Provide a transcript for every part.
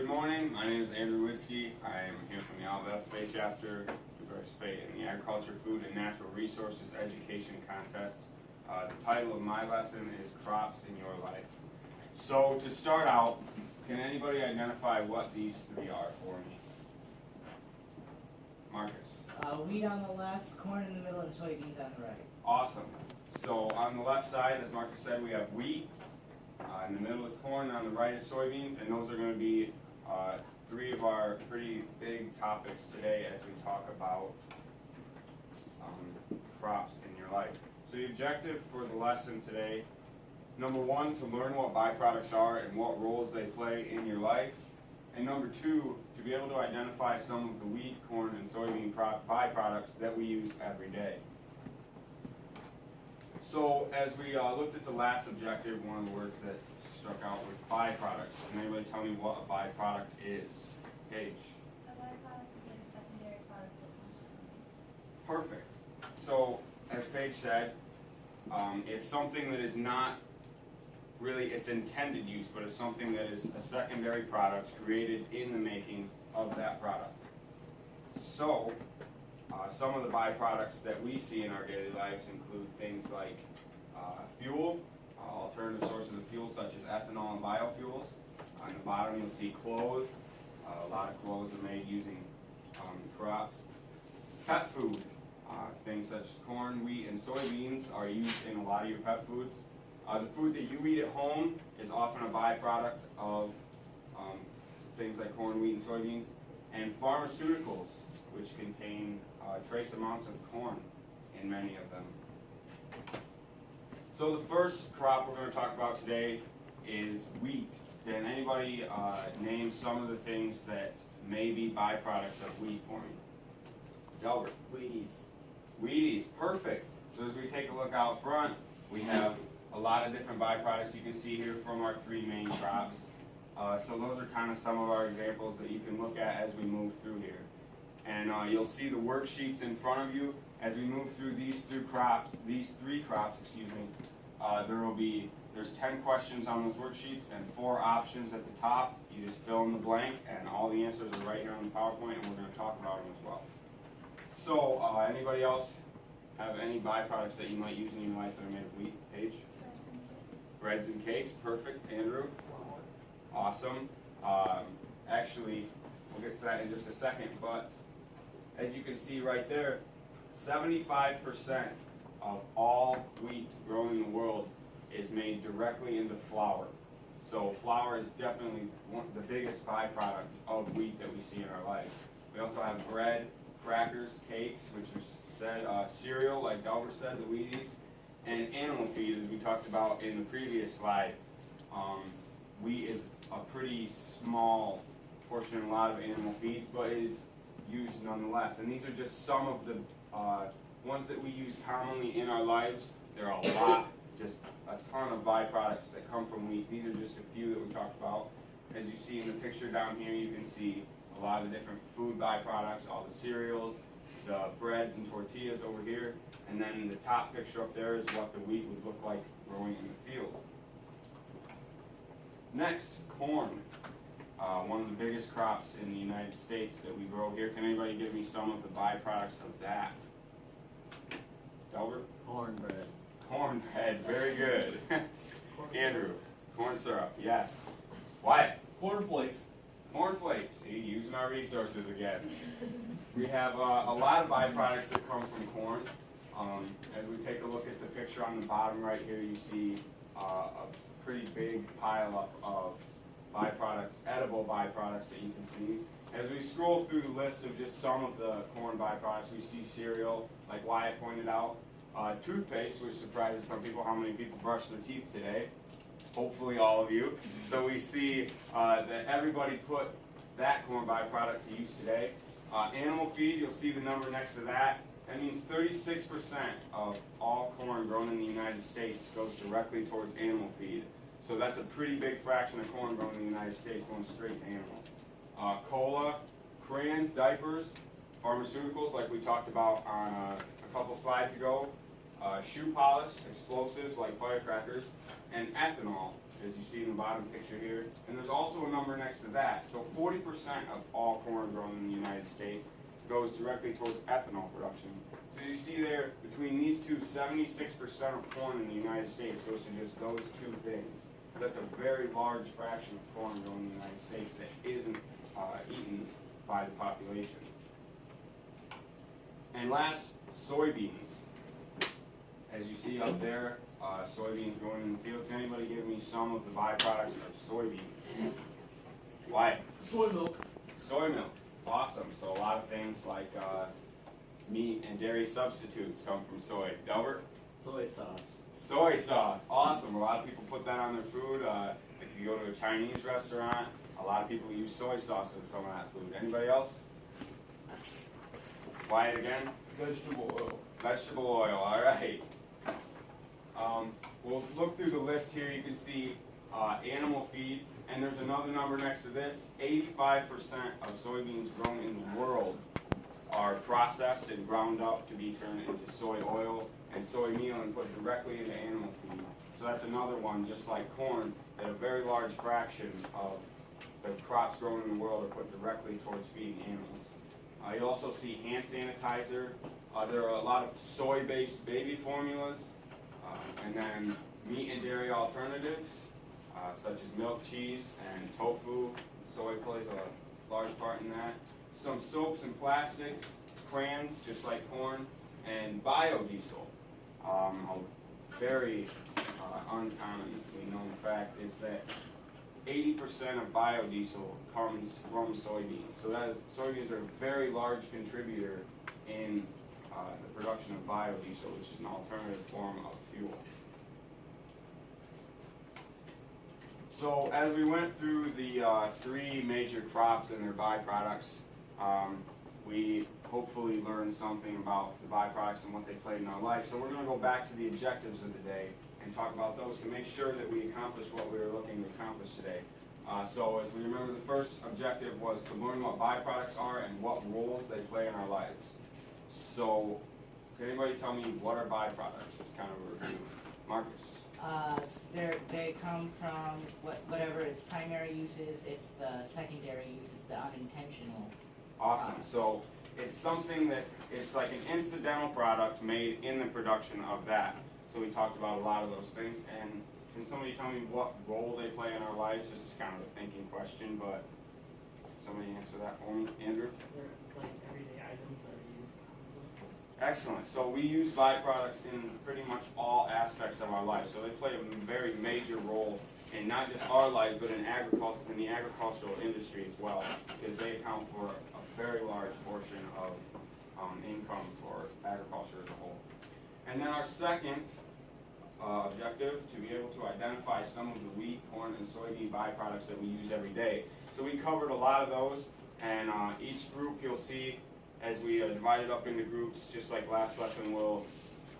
Good morning, my name is Wietzke. I am here from the Olivet Faith Chapter to participate in the Agriculture, Food, and Natural Resources Education Contest. The title of my lesson is Crops in Your Life. So to start out, can anybody identify what these three are for me? Marcus. Wheat on the left, corn in the middle, and soybeans on the right. Awesome. So on the left side, as Marcus said, we have wheat. In the middle is corn, and on the right is soybeans, and those are going to be three of our pretty big topics today as we talk about crops in your life. So the objective for the lesson today, number one, to learn what byproducts are and what roles they play in your life. And number two, to be able to identify some of the wheat, corn, and soybean byproducts that we use every day. So as we looked at the last objective, one of the words that struck out was byproducts. Can anybody tell me what a byproduct is? Paige. A byproduct is like a secondary product that comes from Perfect. So as Paige said, it's something that is not really its intended use, but it's something that is a secondary product created in the making of that product. So some of the byproducts that we see in our daily lives include things like fuel, alternative sources of fuel such as ethanol and biofuels. On the bottom you'll see clothes. A lot of clothes are made using crops. Pet food, things such as corn, wheat, and soybeans are used in a lot of your pet foods. The food that you eat at home is often a byproduct of things like corn, wheat, and soybeans. And pharmaceuticals, which contain trace amounts of corn in many of them. So the first crop we're going to talk about today is wheat. Can anybody name some of the things that may be byproducts of wheat for me? Delbert. Wheaties. Wheaties, perfect. So as we take a look out front, we have a lot of different byproducts you can see here from our three main crops. So those are kind of some of our examples that you can look at as we move through here. And you'll see the worksheets in front of you as we move through these three crops. There's 10 questions on those worksheets and 4 options at the top. You just fill in the blank, and all the answers are right here on the PowerPoint, and we're going to talk about them as well. So, anybody else have any byproducts that you might use in your life that are made of wheat? Paige? Breads and cakes, perfect. Andrew? Awesome. Actually, we'll get to that in just a second, but as you can see right there, 75% of all wheat grown in the world is made directly into flour. So flour is definitely the biggest byproduct of wheat that we see in our life. We also have bread, crackers, cakes, which is said, cereal, like Delbert said, the Wheaties, and animal feed, as we talked about in the previous slide. Wheat is a pretty small portion in a lot of animal feeds, but it is used nonetheless. And these are just some of the ones that we use commonly in our lives. There are a lot, just a ton of byproducts that come from wheat. These are just a few that we talked about. As you see in the picture down here, you can see a lot of different food byproducts, all the cereals, the breads and tortillas over here. And then the top picture up there is what the wheat would look like growing in the field. Next, corn. One of the biggest crops in the United States that we grow here. Can anybody give me some of the byproducts of that? Delbert? Cornbread. Cornbread, very good. Andrew? Corn syrup, yes. Wyatt? Cornflakes. Cornflakes, see, using our resources again. We have a lot of byproducts that come from corn. As we take a look at the picture on the bottom right here, you see a pretty big pile up of byproducts, edible byproducts that you can see. As we scroll through the list of just some of the corn byproducts, we see cereal, like Wyatt pointed out, toothpaste, which surprises some people how many people brush their teeth today. Hopefully all of you. So we see that everybody put that corn byproduct to use today. Animal feed, you'll see the number next to that. That means 36% of all corn grown in the United States goes directly towards animal feed. So that's a pretty big fraction of corn grown in the United States going straight to animals. Cola, crayons, diapers, pharmaceuticals like we talked about on a couple slides ago, shoe polish, explosives like firecrackers, and ethanol as you see in the bottom picture here. And there's also a number next to that. So 40% of all corn grown in the United States goes directly towards ethanol production. So you see there, between these two, 76% of corn in the United States goes to just those two things. So that's a very large fraction of corn grown in the United States that isn't eaten by the population. And last, soybeans. As you see up there, soybeans growing in the field. Can anybody give me some of the byproducts of soybeans? Why? Soy milk. Soy milk. Awesome. So a lot of things like meat and dairy substitutes come from soy. Delbert? Soy sauce. Soy sauce. Awesome. A lot of people put that on their food. If you go to a Chinese restaurant, a lot of people use soy sauce with some of that food. Anybody else? Wyatt again? Vegetable oil. Vegetable oil. All right. We'll look through the list here. You can see animal feed, and there's another number next to this. 85% of soybeans grown in the world are processed and ground up to be turned into soy oil and soy meal and put directly into animal feed. So that's another one, just like corn, that a very large fraction of the crops grown in the world are put directly towards feeding animals. You'll also see hand sanitizer. There are a lot of soy-based baby formulas, and then meat and dairy alternatives, such as milk, cheese, and tofu. Soy plays a large part in that. Some soaps and plastics, crayons, just like corn, and biodiesel. A very uncommonly known fact is that 80% of biodiesel comes from soybeans. So soybeans are a very large contributor in the production of biodiesel, which is an alternative form of fuel. So as we went through the three major crops and their byproducts, we hopefully learned something about the byproducts and what they played in our life. So we're going to go back to the objectives of the day and talk about those to make sure that we accomplish what we were looking to accomplish today. So as we remember, the first objective was to learn what byproducts are and what roles they play in our lives. So can anybody tell me what are byproducts? It's kind of a review. Marcus? They come from whatever its primary use is. It's the secondary use. It's the unintentional. Awesome. So it's something that it's like an incidental product made in the production of that. So we talked about a lot of those things. And can somebody tell me what role they play in our lives? This is kind of a thinking question, but somebody answer that for me. Andrew? They're like everyday items that are used. Excellent. So we use byproducts in pretty much all aspects of our life. So they play a very major role in not just our lives, but in agriculture, in the agricultural industry as well, because they account for a very large portion of income for agriculture as a whole. And then our second objective, to be able to identify some of the wheat, corn, and soybean byproducts that we use every day. So we covered a lot of those, and each group you'll see, as we divide it up into groups, just like last lesson, we'll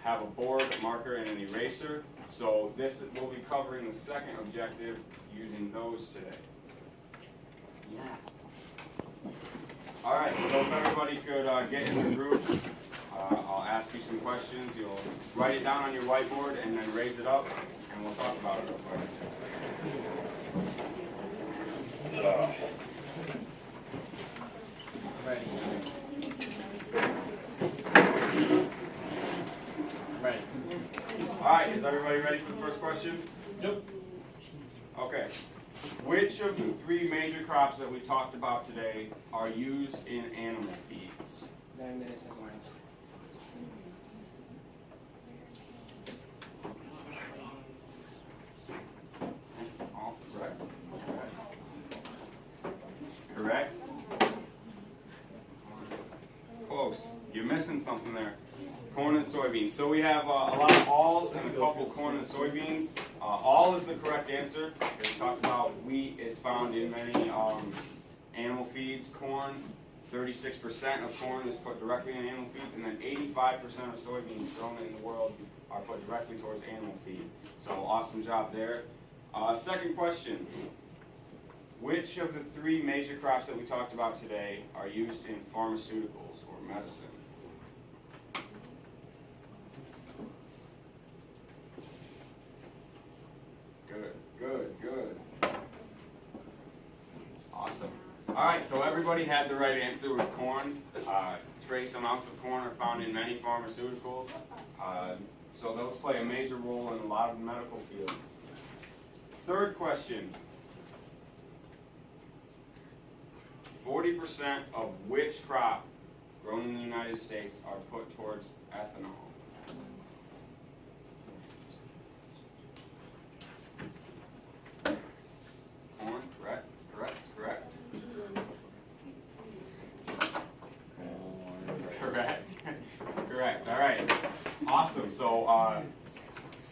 have a board, a marker, and an eraser. So this we'll be covering the second objective using those today. Yeah. All right, so if everybody could get into groups, I'll ask you some questions. You'll write it down on your whiteboard and then raise it up, and we'll talk about it real quick. Ready. Ready. All right, is everybody ready for the first question? Yep. Okay. Which of the three major crops that we talked about today are used in animal feeds? 9 minutes has orange. All correct. Correct? Close. You're missing something there. Corn and soybeans. So we have a lot of alls and a couple corn and soybeans. All is the correct answer. We talked about wheat is found in many animal feeds. Corn, 36% of corn is put directly in animal feeds, and then 85% of soybeans grown in the world are put directly towards animal feed. So awesome job there. Second question. Which of the three major crops that we talked about today are used in pharmaceuticals or medicine? Good, good. Alright, so everybody had the right answer with corn. Trace amounts of corn are found in many pharmaceuticals. So those play a major role in a lot of medical fields. Third question. 40% of which crop grown in the United States are put towards ethanol? Corn, correct, correct, correct. Correct, correct, all right. Awesome, so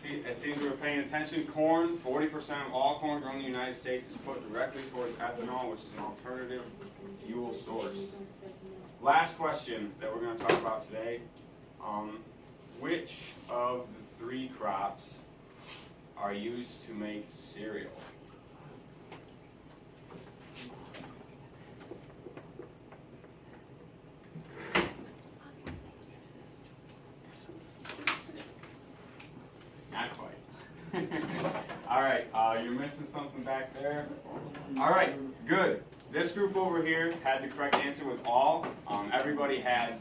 it seems we were paying attention. Corn, 40% of all corn grown in the United States is put directly towards ethanol, which is an alternative fuel source. Last question that we're going to talk about today. Which of the three crops are used to make cereal? Not quite. All right, you're missing something back there. All right, good. This group over here had the correct answer with all. Everybody had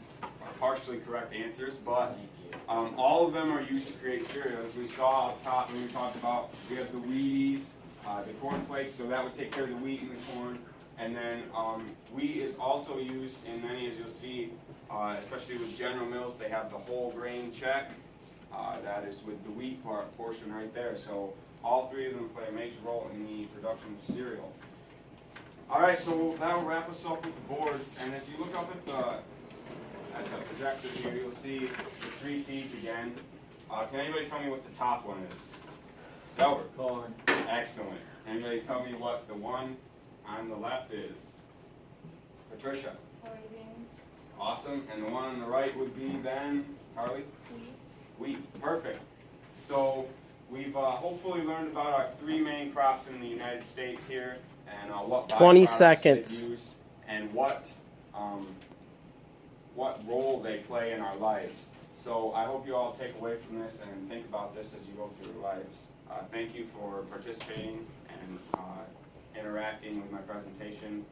partially correct answers, but all of them are used to create cereal. As we saw up top when we talked about, we have the Wheaties, the cornflakes, so that would take care of the wheat and the corn. And then wheat is also used in many, as you'll see, especially with General Mills, they have the whole grain check. That is with the wheat portion right there. So all three of them play a major role in the production of cereal. All right, so that'll wrap us up with the boards. And as you look up at the projector here, you'll see the three seeds again. Can anybody tell me what the top one is? Delbert. Corn. Excellent. Anybody tell me what the one on the left is? Patricia. Soybeans. Awesome. And the one on the right would be then, Harley? Wheat. Perfect. So we've hopefully learned about our three main crops in the United States here, and what 20 byproducts seconds. they use, and what role they play in our lives. So I hope you all take away from this and think about this as you go through your lives. Thank you for participating and interacting with my presentation.